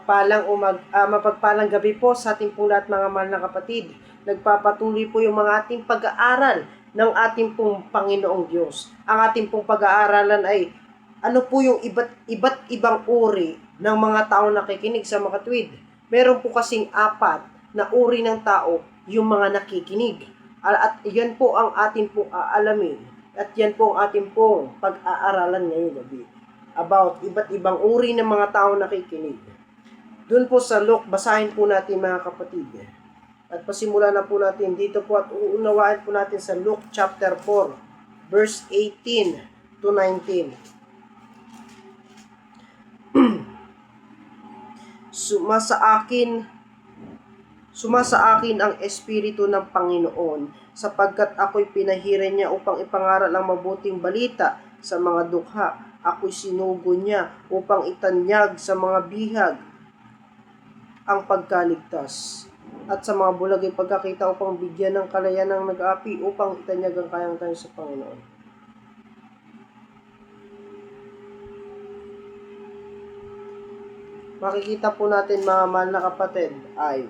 Mapagpalang gabi po sa ating pong lahat mga mahal na kapatid. Nagpapatuloy po yung mga ating pag-aaral ng ating pong Panginoong Diyos. Ang ating pong pag-aaralan ay ano po yung iba't ibang uri ng mga tao nakikinig sa makatwid. Meron po kasing apat na uri ng tao yung mga nakikinig. At yan po ang ating pong aalamin. At yan po ang ating pong pag-aaralan ngayong gabi. About iba't ibang uri ng mga tao nakikinig. Doon po sa Luke, basahin po natin mga kapatid. At pasimula na po natin dito po at uunawain po natin sa Luke chapter 4, verse 18 to 19. Sumasa akin ang Espiritu ng Panginoon, sapagkat ako'y pinahiran niya upang ipangaral ang mabuting balita sa mga dukha. Ako'y sinugo niya upang itanyag sa mga bihag ang pagkaligtas, at sa mga bulag ay pagkakita upang bigyan ng kalayan ng nag-aapi, upang itanyag ang kayang tayo sa Panginoon. Makikita po natin mga mahal na kapatid ay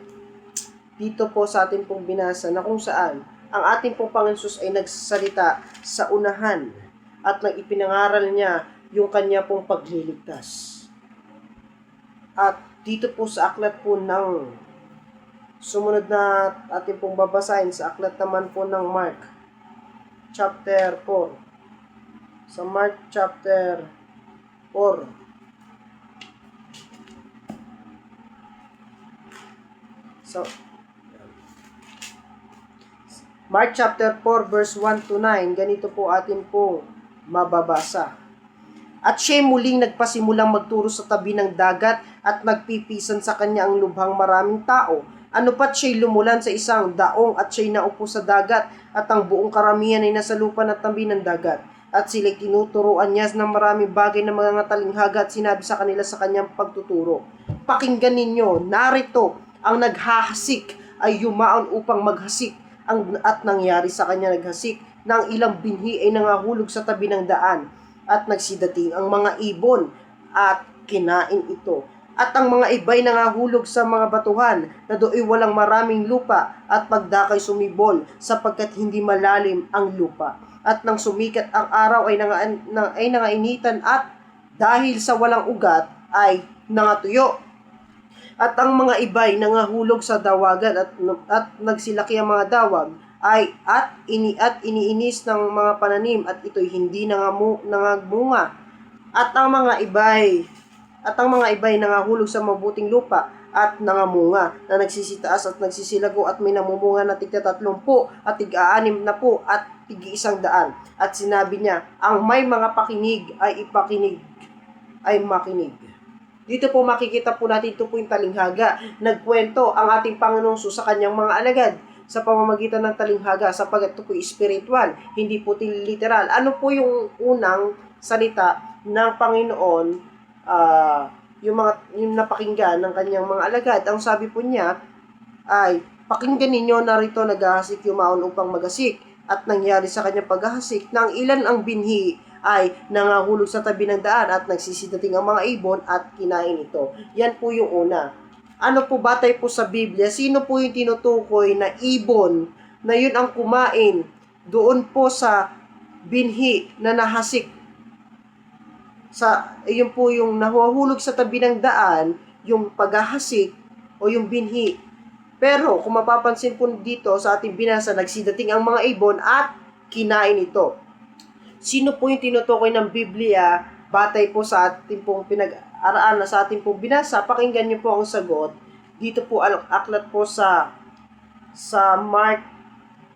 dito po sa ating pong binasa na kung saan ang ating pong Panginoon Jesus ay nagsasalita sa unahan at nang ipinangaral niya yung kanya pong pagliligtas. At dito po sa aklat po ng sumunod na ating pong babasahin, sa aklat naman po ng Mark chapter 4. Sa Mark chapter 4, Mark chapter 4 verse 1 to 9, ganito po atin pong mababasa. At siya'y muling nagpasimulang magturo sa tabi ng dagat at nagpipisan sa kanya ang lubhang maraming tao. Ano pat siya'y lumulan sa isang daong at siya'y naupo sa dagat at ang buong karamihan ay nasa lupa na tabi ng dagat. At sila'y tinuturuan niya ng maraming bagay na mga talinghaga at sinabi sa kanila sa kanyang pagtuturo. Pakinggan ninyo, narito ang naghahasik ay yumaon upang maghasik at nangyari sa kanya naghasik na ang ilang binhi ay nangahulog sa tabi ng daan. At nagsidating ang mga ibon at kinain ito. At ang mga iba'y nangahulog sa mga batuhan na do'y walang maraming lupa at pagdakay sumibol sapagkat hindi malalim ang lupa. At nang sumikat ang araw ay nangainitan at dahil sa walang ugat ay nangatuyo. At ang mga iba'y nangahulog sa dawagan at nagsilaki ang mga dawag at iniinis ng mga pananim at ito'y hindi nangamunga. At ang mga iba'y nangahulog sa mabuting lupa at nangamunga na nagsisitaas at nagsisilago at may namumunga na tig-30 at tig-60 at tig-100. At sinabi niya, ang may mga pakinig ay makinig. Dito po makikita po natin ito po yung talinghaga. Nagkwento ang ating Panginoong Jesus sa kanyang mga alagad sa pamamagitan ng talinghaga sapagkat ito po spiritual, hindi po literal. Ano po yung unang salita ng Panginoon, yung napakinggan ng kanyang mga alagad? Ang sabi po niya ay, pakinggan ninyo, narito naghahasik yumaon upang maghasik, at nangyari sa kanyang paghahasik na ang ilan ang binhi ay nangahulog sa tabi ng daan at nagsisidating ang mga ibon at kinain ito. Yan po yung una. Ano po batay po sa Biblia? Sino po yung tinutukoy na ibon na yun ang kumain doon po sa binhi na nahasik? Yun po yung nahuhulog sa tabi ng daan, yung paghahasik o yung binhi. Pero kung mapapansin po dito sa ating binasa, nagsidating ang mga ibon at kinain ito. Sino po yung tinutukoy ng Biblia batay po sa ating pong pinag-araan na sa ating pong binasa? Pakinggan niyo po ang sagot. Dito po aklat po sa Mark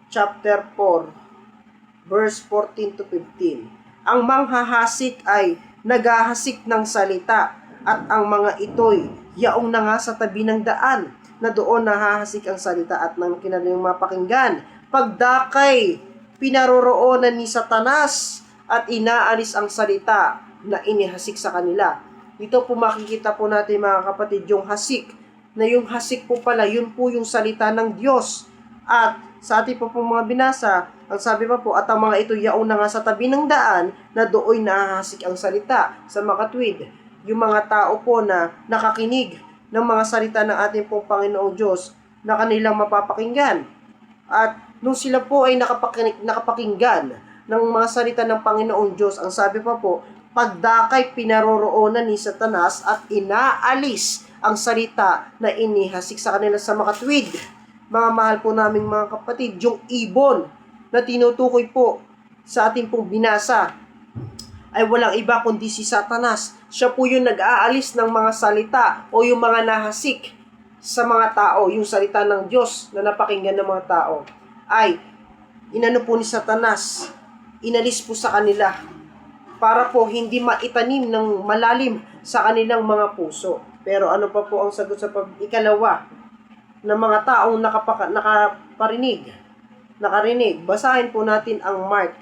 chapter 4 verse 14 to 15. Ang manghahasik ay naghahasik ng salita at ang mga ito'y yaong na nga sa tabi ng daan na doon nahahasik ang salita at nang kinalang mapakinggan. Pagdakay pinaroroonan ni Satanas at inaalis ang salita na inihasik sa kanila. Dito po makikita po natin mga kapatid yung hasik, na yung hasik po pala, yun po yung salita ng Diyos. At sa ating po mga binasa, ang sabi pa po, at ang mga ito yaon na nga sa tabi ng daan na dooy nahahasik ang salita sa makatwid. Yung mga tao po na nakakinig ng mga salita ng ating pong Panginoong Diyos na kanilang mapapakinggan. At nung sila po ay nakapakinggan ng mga salita ng Panginoong Diyos, ang sabi pa po, pagdakay pinaroroonan ni Satanas at inaalis ang salita na inihasik sa kanila sa makatwid. Mga mahal po naming mga kapatid, yung ibon na tinutukoy po sa ating pong binasa ay walang iba kundi si Satanas. Siya po yung nag-aalis ng mga salita o yung mga nahasik sa mga tao, yung salita ng Diyos na napakinggan ng mga tao ay inano po ni Satanas, inalis po sa kanila para po hindi maitanim ng malalim sa kanilang mga puso. Pero ano pa po ang sagot sa ikalawa ng mga taong nakarinig? Basahin po natin ang Mark.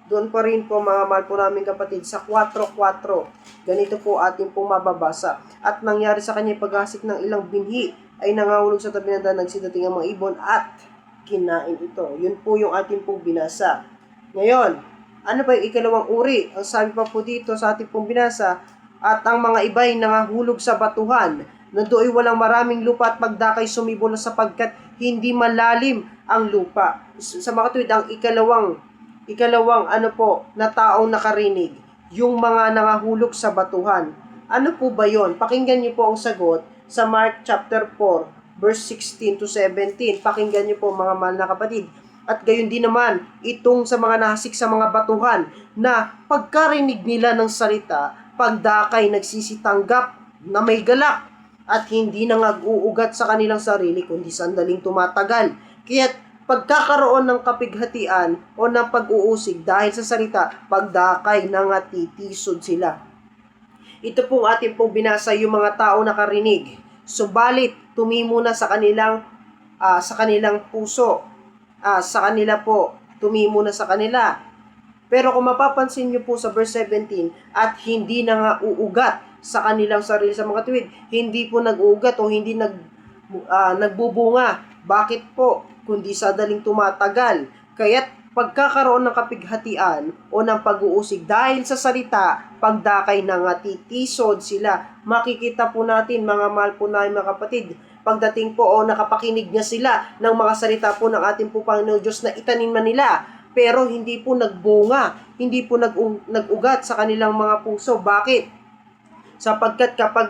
Doon pa rin po mga mahal po namin kapatid sa 4:4. Ganito po ating pong mababasa. At nangyari sa kanya paghasik ng ilang binhi ay nangahulog sa tabi ng daan, nagsidating ang mga ibon at kinain ito. Yun po yung ating pong binasa. Ngayon, ano pa yung ikalawang uri? Ang sabi pa po dito sa ating pong binasa, at ang mga iba'y nangahulog sa batuhan, na do'y walang maraming lupa at pagdakay sumibol sapagkat hindi malalim ang lupa. Sa mga tuwid, ang ikalawang ano po, na taong nakarinig, yung mga nangahulog sa batuhan. Ano po ba yon? Pakinggan niyo po ang sagot sa Mark chapter 4, verse 16 to 17. Pakinggan niyo po mga mahal na kapatid. At gayon din naman, itong sa mga nahasik sa mga batuhan, na pagkarinig nila ng salita, pagdakay nagsisitanggap na may galak, at hindi na nag-uugat sa kanilang sarili, kundi sandaling tumatagal. Kaya pagkakaroon ng kapighatian o ng pag-uusig dahil sa salita, pagdakay nangatitisod sila. Ito pong ating pong binasa yung mga tao nakarinig. Subalit, tumimo na sa kanilang puso. Sa kanila po, tumimo na sa kanila. Pero kung mapapansin nyo po sa verse 17, at hindi na nga uugat sa kanilang sarili sa mga tuwid, hindi po nag-uugat o hindi nagbubunga. Bakit po? Kundi sadaling tumatagal. Kaya't pagkakaroon ng kapighatian o ng pag-uusig dahil sa salita, pagdakay nangatitisod sila. Makikita po natin, mga mahal po namin mga kapatid, pagdating po o nakapakinig na sila ng mga salita po ng ating po Panginoon Diyos na itanim na nila, pero hindi po nagbunga, hindi po nag-ugat sa kanilang mga puso. Bakit? Sapagkat kapag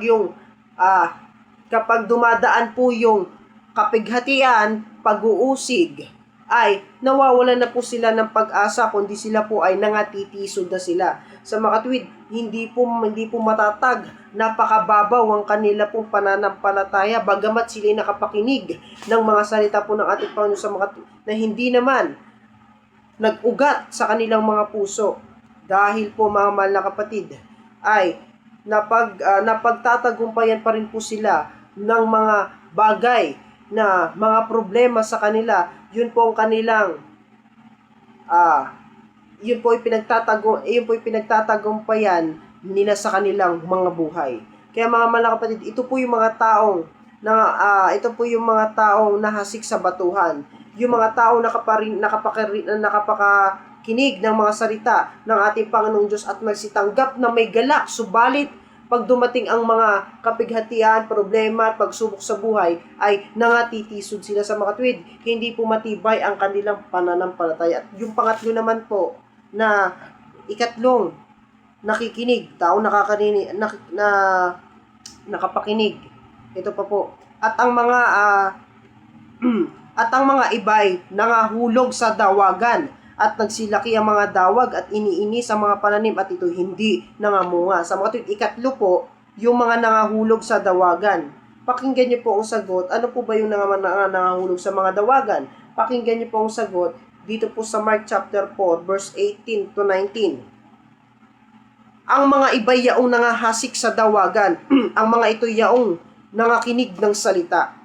dumadaan po yung kapighatian, pag-uusig, ay nawawalan na po sila ng pag-asa, kundi sila po ay nangatitisod na sila. Sa mga tuwid, hindi po matatag, napakababaw ang kanila pong pananampalataya, bagamat sila nakapakinig ng mga salita po ng ating Panginoon sa mga na hindi naman nag-ugat sa kanilang mga puso. Dahil po mga mahal na kapatid, ay napagtatagumpayan pa rin po sila ng mga bagay na mga problema sa kanila. Yun po ang kanilang yun po yung pinagtatagumpayan nila sa kanilang mga buhay. Kaya mga mahal na kapatid, ito po yung mga taong nahasik sa batuhan. Yung mga taong nakapakakinig ng mga salita ng ating Panginoong Diyos at nagsitanggap na may galak. Subalit, pag dumating ang mga kapighatian, problema at pagsubok sa buhay, ay nangatitisod sila sa mga tuwid. Hindi po matibay ang kanilang pananampalataya. At yung pangatlo naman po, na ikatlong nakikinig, tao nakapakinig. Ito pa po. At ang mga iba'y nangahulog sa dawagan, at nagsilaki ang mga dawag at iniinis ang mga pananim, at ito hindi nangamunga. Sa mga tuwid, ikatlo po, yung mga nangahulog sa dawagan. Pakinggan niyo po ang sagot. Ano po ba yung nangahulog sa mga dawagan? Pakinggan niyo po ang sagot dito po sa Mark chapter 4, verse 18 to 19. Ang mga iba'y yaong nangahasik sa dawagan, ang mga ito yaong nangakinig ng salita,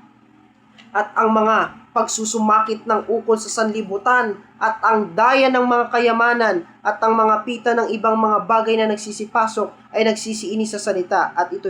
at ang mga pagsusumakit ng ukol sa sanlibutan, at ang daya ng mga kayamanan, at ang mga pita ng ibang mga bagay na nagsisipasok ay nagsisiini sa salita, at ito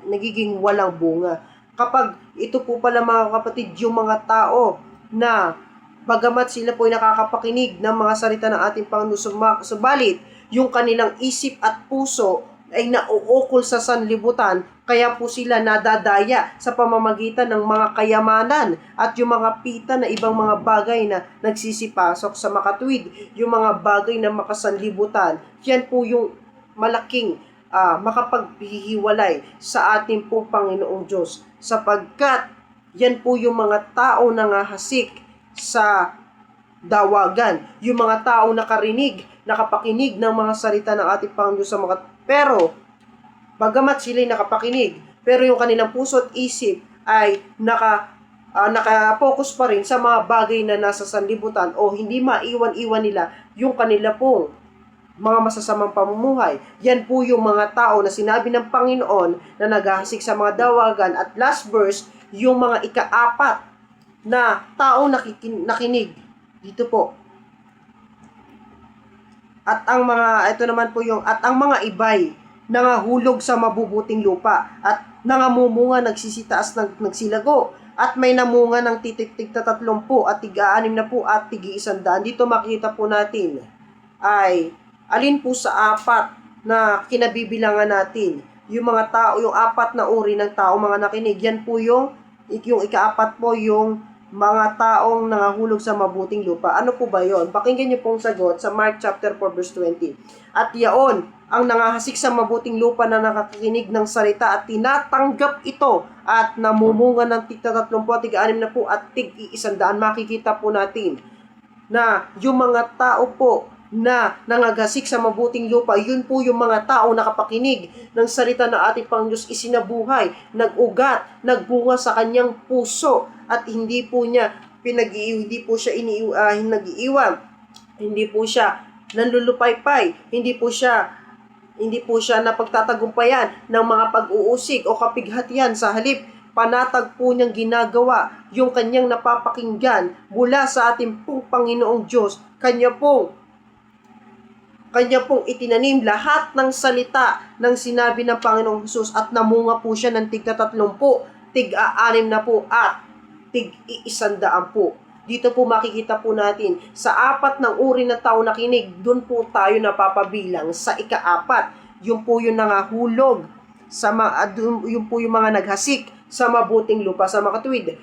nagiging walang bunga. Kapag ito po pala mga kapatid, yung mga tao na bagamat sila po ay nakakapakinig ng mga salita ng ating Panginoon, subalit yung kanilang isip at puso ay nauukol sa sanlibutan, Kaya po sila nadadaya sa pamamagitan ng mga kayamanan at yung mga pita na ibang mga bagay na nagsisipasok sa makatuwid, yung mga bagay na makasanlibutan. Yan po yung malaking makapaghihiwalay sa ating pong Panginoong Diyos, sapagkat yan po yung mga tao na ngahasik sa dawagan, yung mga tao nakapakinig ng mga salita ng ating Panginoon sa mga pero bagamat sila'y nakapakinig, pero yung kanilang puso at isip ay naka-focus pa rin sa mga bagay na nasa sanlibutan o hindi maiwan-iwan nila yung kanila pong mga masasamang pamumuhay. Yan po yung mga tao na sinabi ng Panginoon na naghahasik sa mga dawagan. At last verse, yung mga ika-apat na tao nakinig. Dito po. At ang mga ibay nangahulog sa mabubuting lupa at nangamumunga nagsisitaas nagsilago at may namunga ng titik-tik na 30 at tig-60 at tig-100. Dito makita po natin ay alin po sa apat na kinabibilangan natin. Yung mga tao, yung apat na uri ng tao mga nakinig, yan po yung ika-apat po yung mga taong nangahulog sa mabuting lupa. Ano po ba yon? Pakinggan niyo pong sagot sa Mark chapter 4 verse 20. At yaon ang nangahasik sa mabuting lupa na nakakinig ng salita at tinatanggap ito at namumunga ng tig-30, tig-60 at tig-100. Makikita po natin na yung mga tao po na nangagasik sa mabuting lupa, yun po yung mga tao nakapakinig ng salita na ating Panginoon Diyos, isinabuhay, nag-ugat, nagbunga sa kanyang puso at hindi po siya nag-iiwan, hindi po siya nanlulupaypay, hindi po siya napagtatagumpayan ng mga pag-uusig o kapighatian. Sa halip, panatag po niyang ginagawa yung kanyang napapakinggan mula sa ating pong Panginoong Diyos. Kanya pong itinanim lahat ng salita ng sinabi ng Panginoong Hesus at namunga po siya ng tig-30, tig-60 at tig-100 po. Dito po makikita po natin sa apat ng uri na tao nakinig, doon po tayo napapabilang sa ika-apat. Yung po yung nangahulog, yung po yung mga naghasik sa mabuting lupa, sa makatuwid.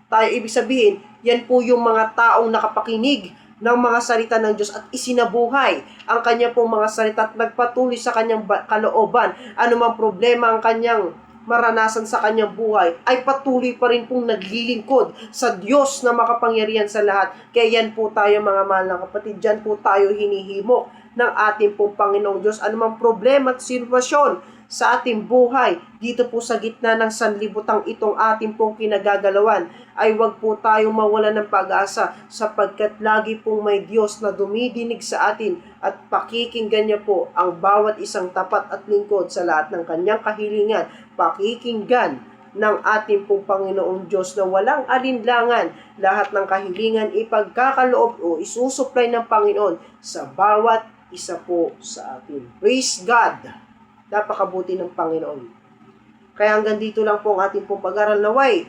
Ibig sabihin, yan po yung mga taong nakapakinig ng mga salita ng Diyos at isinabuhay ang kanya pong mga salita at nagpatuloy sa kanyang kalooban. Anumang problema ang kanyang maranasan sa kanyang buhay, ay patuloy pa rin pong naglilingkod sa Diyos na makapangyarihan sa lahat. Kaya yan po tayo mga mahal na kapatid, dyan po tayo hinihimo ng ating pong Panginoong Diyos. Anumang problema at sitwasyon sa ating buhay, dito po sa gitna ng sanlibutang itong ating pong kinagagalawan, ay wag po tayong mawala ng pag-asa sapagkat lagi pong may Diyos na dumidinig sa atin at pakikinggan niya po ang bawat isang tapat at lingkod sa lahat ng kanyang kahilingan. Pakikinggan ng ating pong Panginoong Diyos na walang alinlangan lahat ng kahilingan ipagkakaloob o isusupply ng Panginoon sa bawat isa po sa atin. Praise God! Napakabuti ng Panginoon. Kaya hanggang dito lang po ang ating pong pag-aral naway.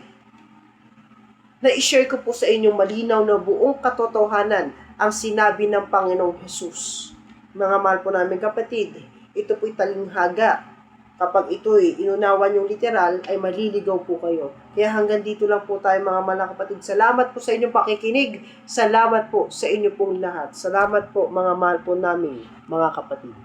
Na-share ko po sa inyo malinaw na buong katotohanan ang sinabi ng Panginoong Hesus. Mga mahal po namin kapatid, ito po'y talinghaga. Kapag ito'y inunawan yung literal, ay maliligaw po kayo. Kaya hanggang dito lang po tayo mga mahal na kapatid. Salamat po sa inyong pakikinig. Salamat po sa inyo pong lahat. Salamat po mga mahal po namin mga kapatid.